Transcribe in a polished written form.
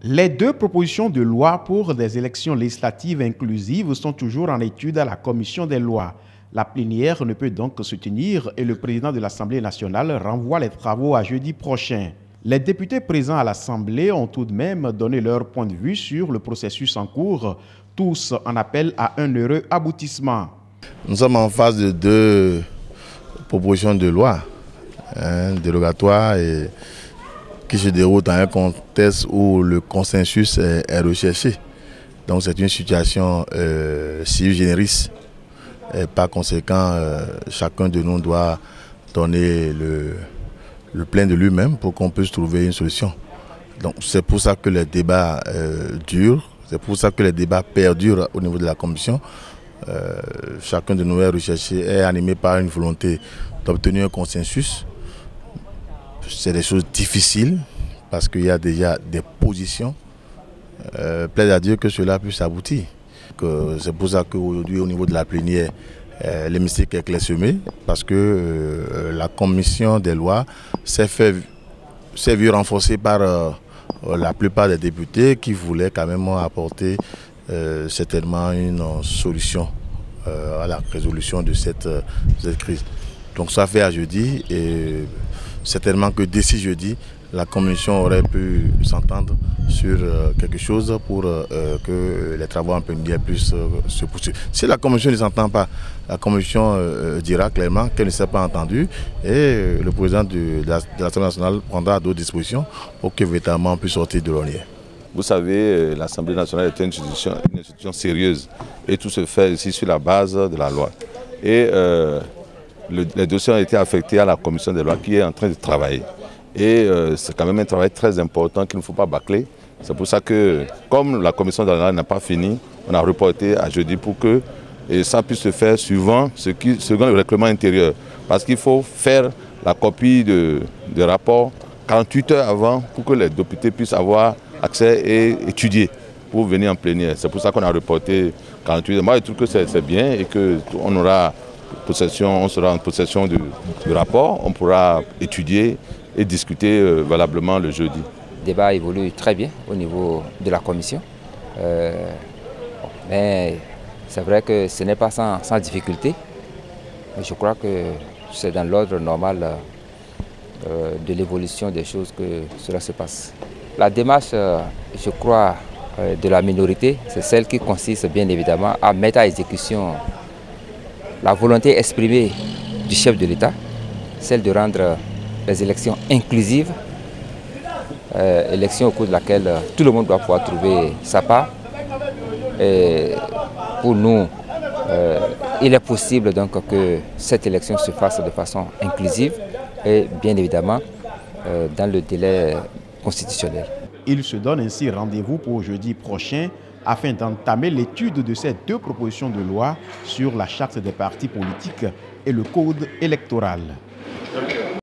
Les deux propositions de loi pour des élections législatives inclusives sont toujours en étude à la commission des lois. La plénière ne peut donc se tenir et le président de l'Assemblée nationale renvoie les travaux à jeudi prochain. Les députés présents à l'Assemblée ont tout de même donné leur point de vue sur le processus en cours. Tous en appellent à un heureux aboutissement. Nous sommes en phase de deux propositions de loi dérogatoires et qui se déroulent dans un contexte où le consensus est recherché. Donc c'est une situation sui generis. Et par conséquent, chacun de nous doit donner le plein de lui-même pour qu'on puisse trouver une solution. Donc c'est pour ça que les débats durent, c'est pour ça que les débats perdurent au niveau de la commission. Chacun de nous est recherché, est animé par une volonté d'obtenir un consensus. C'est des choses difficiles parce qu'il y a déjà des positions. Plaide à Dieu que cela puisse aboutir. C'est pour ça qu'aujourd'hui, au niveau de la plénière, l'hémicycle est clairsemé parce que la commission des lois s'est vue renforcée par la plupart des députés qui voulaient quand même apporter certainement une solution à la résolution de cette crise. Donc ça fait à jeudi et certainement que d'ici jeudi, la commission aurait pu s'entendre sur quelque chose pour que les travaux en plénière puissent se poursuivre. Si la commission ne s'entend pas, la commission dira clairement qu'elle ne s'est pas entendue et le président de l'Assemblée nationale prendra d'autres dispositions pour que véritablement on puisse sortir de l'ornière. Vous savez, l'Assemblée nationale est une institution sérieuse et tout se fait ici sur la base de la loi. Et les dossiers ont été affectés à la commission des lois qui est en train de travailler. Et c'est quand même un travail très important qu'il ne faut pas bâcler. C'est pour ça que, comme la commission des lois n'a pas fini, on a reporté à jeudi pour que ça puisse se faire suivant selon le règlement intérieur. Parce qu'il faut faire la copie de rapport 48 heures avant pour que les députés puissent avoir accès et étudier pour venir en plénière. C'est pour ça qu'on a reporté 48 heures. Moi, je trouve que c'est bien et qu'on sera en possession du rapport, on pourra étudier et discuter valablement le jeudi. Le débat évolue très bien au niveau de la commission. Mais c'est vrai que ce n'est pas sans difficulté. Mais je crois que c'est dans l'ordre normal de l'évolution des choses que cela se passe. La démarche, je crois, de la minorité, c'est celle qui consiste bien évidemment à mettre à exécution la volonté exprimée du chef de l'État, celle de rendre les élections inclusives, élections au cours de laquelle tout le monde doit pouvoir trouver sa part. Et pour nous, il est possible donc que cette élection se fasse de façon inclusive et bien évidemment dans le délai constitutionnel. Il se donne ainsi rendez-vous pour jeudi prochain afin d'entamer l'étude de ces deux propositions de loi sur la charte des partis politiques et le code électoral.